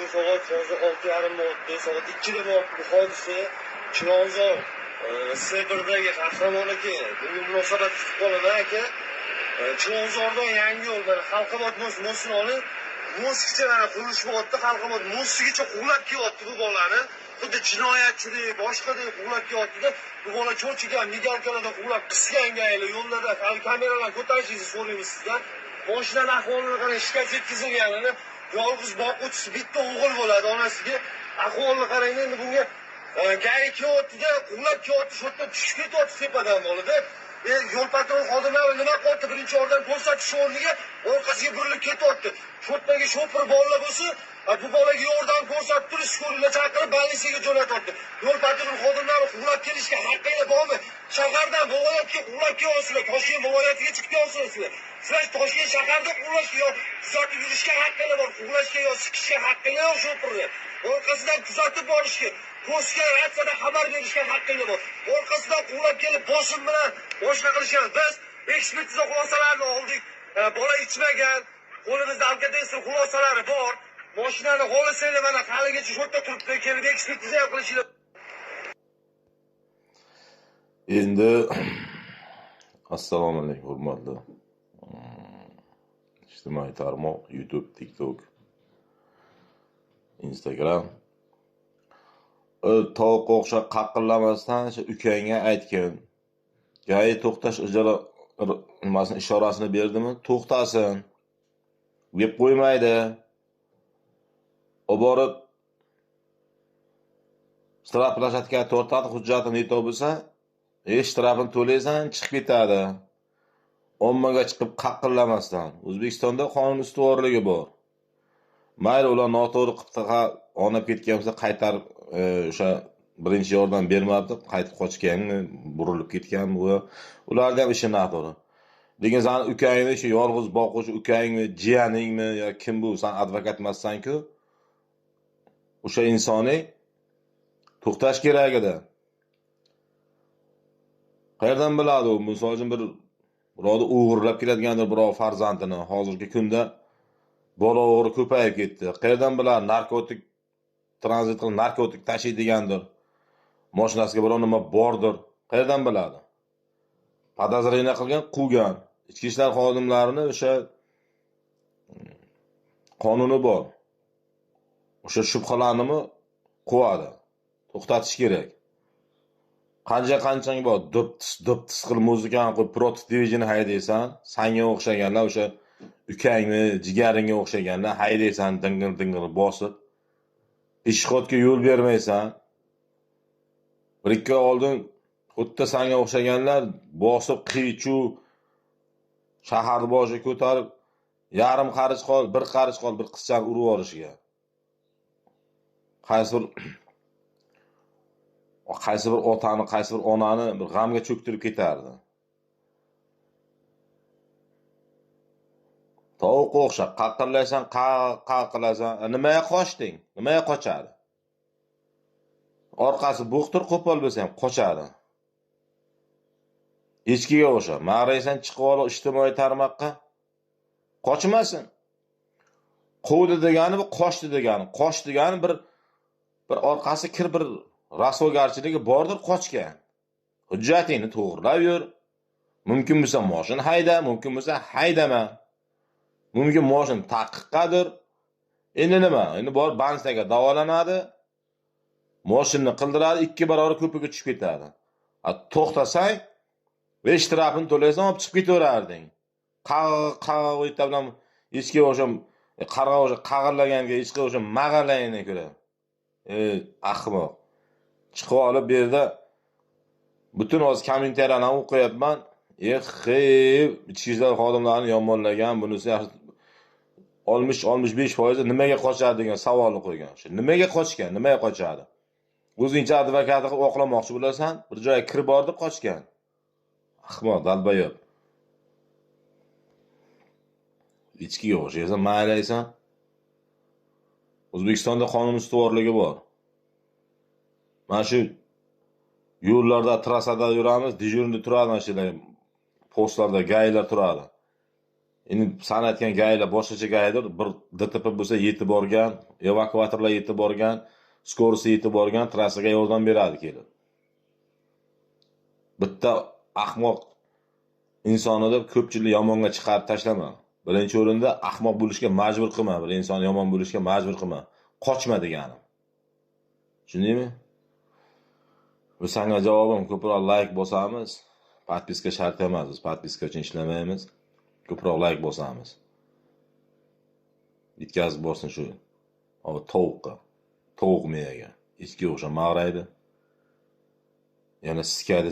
kechagi soat hozir 6:30 bo'ldi, soat 2da bo'ldi bu hodisa. Chilonzor Sebirdagi Qahramon aka, bunga munosabat tutib qolaman aka. Chilonzordan Yangiyo'l mana Xalqobod mostini oling. Mostgacha mana qurilish bo'lyapti, Xalqobod mostigacha qulab kelyapti bu bolani. Xuddi jinoyatchilik, boshqadek qulab kelyapti-da. Bu bola cho'chigan, migalkalarda qulab qisganga ayli yo'llarda kameralar ko'tarishingizni so'raymiz sizdan. Mashinaning ahvolini qarang, shikast yetkazilganini, yolg'iz boquvchisi bitta o'g'il bo'ladi onasiga. Ahvolni qarang, endi bunga gari kelyapti-da, qulab kelyapti, shu yerda tushib ketyapti tepadan bo'ladi. Yo'l patrul xodimlari nima qilyapti? Birinchi yordam ko'rsatish o'rniga orqasiga burilib ketyapti. Shu yerdagi shofir bolalar bo'lsa, bu bolaga yordam ko'rsatib turib, shko'rlar chaqirib balnisaga jo'natyapti. Yo'l patrul xodimlari quvlab kelishga haqqinglar bormi? Shahardan viloyatga quvlab kelyapsizlar, Toshkent viloyatiga chiqib kelyapsizlar. Sizlar Toshkent shaharda quvlashga yo kuzatib yurishga haqqinglar bor, quvlashga yo siqishga haqqinglar yo'q shofirlar. Orqasidan kuzatib borishga, postga ratsiyada xabar berishga haqqinglar bor. Orqasidan quvlab kelib bosim bilan boshqa qilishgan. Biz ekspertiza xulosalarini oldik. Bola ichmagan, qo'limizda alkotestir xulosalari bor. Mashinani xohlasanglar mana haligacha shu yerda turibdi, kelib ekspertiza ham qilishinglar. Endi assalomu alaykum hurmatli ijtimoiy tarmoq, YouTube, TikTok, Instagram. Tovuqqa o'xshab qaqillamasdan shu ukangga aytgan. Gai to'xtash ishorasini berdimi? To'xtasin. Deb qo'ymaydi. Oborib shtraflashga tortadi, hujjatini yeto bo'lsa, shtrafini to'laysan, chiqib ketadi. Ommaga chiqib qaqillamasdan. O'zbekistonda qonun ustuvorligi bor. Mayli ular noto'g'ri qilib onab ketgan bo'lsa, qaytarib o'sha birinchi yordam bermabdi, qaytib qochganmi, burilib ketganmi, ularning ham ishi noto'g'ri. Lekin sen ukangni, shu yolg'iz boquvchi ukangmi, jiyaningmi yo kim bu, sen advokat emassan-ku. O'sha insoniy to'xtash kerak edi. Qayerdan biladi u? Misol uchun birovni o'g'irlab keladigandir, birov farzandini. Hozirgi kunda bola o'g'ri ko'payib ketdi. Qayerdan biladi? Narkotik tranzit qilib narkotik tashiydigandir. Mashinasiga biror nima bordir. Qayerdan biladi? Podozreniya qilgan, quvgan. Ichki ishlar xodimlarini o'sha qonuni bor. O'sha shubhalarni quvadi. To'xtatish kerak. Qancha bor, dop-tis qilib muzikani qo'yib Protiv Division'ni haydaysan, sanga o'xshaganlar, o'sha ukangni, jigaringga o'xshaganlar haydaysan, dingil bosib. Ishxotga yo'l bermaysan. Bir-ikki oldin xuddi sanga o'xshaganlar bosib qiy-chuv shaharni boshiga ko'tarib, yarim qarich qol, bir qarich qol bir qizchani urib olishga. Qaysi bir otani, qaysi bir onani bir g'amga cho'ktirib ketardi. Tovuqqa o'xshab qaqillaysan, qaqilasan, nimaga qochding? Nimaga qochadi? Orqasi bo'xtir qo'pol bo'lsa ham qochadi. Echkiga o'xshab, ma'raysan chiqib ol ijtimoiy tarmoqqa. Qochmasin. Quvdi degani bu qochdi degani. Qoch degani bir orqasi kir bir rasvogarchiligi bordir, qochgan. Hujjatingni to'g'rilab yur. Mumkin bo'lsa mashina hayda, mumkin bo'lsa haydama. Mumkin mashina taqiqqadir. Endi nima? Endi bor bansaga davolanadi. Mashinani qildiradi, 2 barobar ko'piga tushib ketadi. To'xtasang, shtrafini to'laysan, olib chiqib ketaverarding. Qag'oyta bilan echki o'sha qarg'a o'sha qag'irlaganga echki o'sha mag'allayini ko'ra. Ahmoq. Chiqib olib bu yerda butun o'z kommentariyani o'qiyapman. Ichki ishlar xodimlarini yomonlagan, bunisi 60-65% nimaga qochadi degan savolni qo'ygan. Shu nimaga qochgan, nimaga qochadi? O'zingcha advokatni qilib oqlamoqchi bo'lasan, bir joyga kirib bordi, qochgan. Ahmoq, dalbayob. Ichkiga o'xshaysan, maylaysan. O'zbekistonda qonun ustuvorligi bor. Mana shu yo'llarda, trassada yuramiz, dejurni turadi, mana shular postlarda gaylar turadi. Endi san aytgan gaylar boshqacha gaydir. Bir DTP bo'lsa yetib borgan, evakuatorlar yetib borgan, skorosi yetib borgan, trassaga yordam beradi kelib. Bitta ahmoq insonni deb ko'pchilik yomonga chiqarib tashlama. Birinchi o'rinda ahmoq bo'lishga majbur qilma, bir inson yomon bo'lishga majbur qilma. Qochma deganim. Tushundingmi? Bu senga javobim ko'proq like bosamiz. Podpiska shart emas, biz podpiska uchun ishlamaymiz. Ko'proq like bosamiz. Bitkazib borsin shu. O tovuqqa. Tovuq miyaga. Echkiga o'xshab mag'raydi. Yana sikadi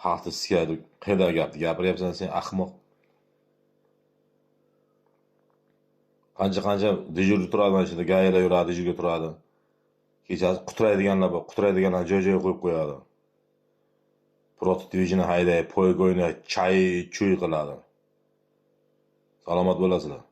xalqni sikadi. Qayda gapni gapiryapsan sen ahmoq. Qancha dejurda turadi mana shunda gaylar yuradi, dejurga turadi. Kechasi quturaydiganlar bor, quturaydiganlar joy-joyiga qo'yib qo'yadi. Prototvijini haydaydi, poyga o'ynaydi, choy qiladi. Salomat bo'lasizlar.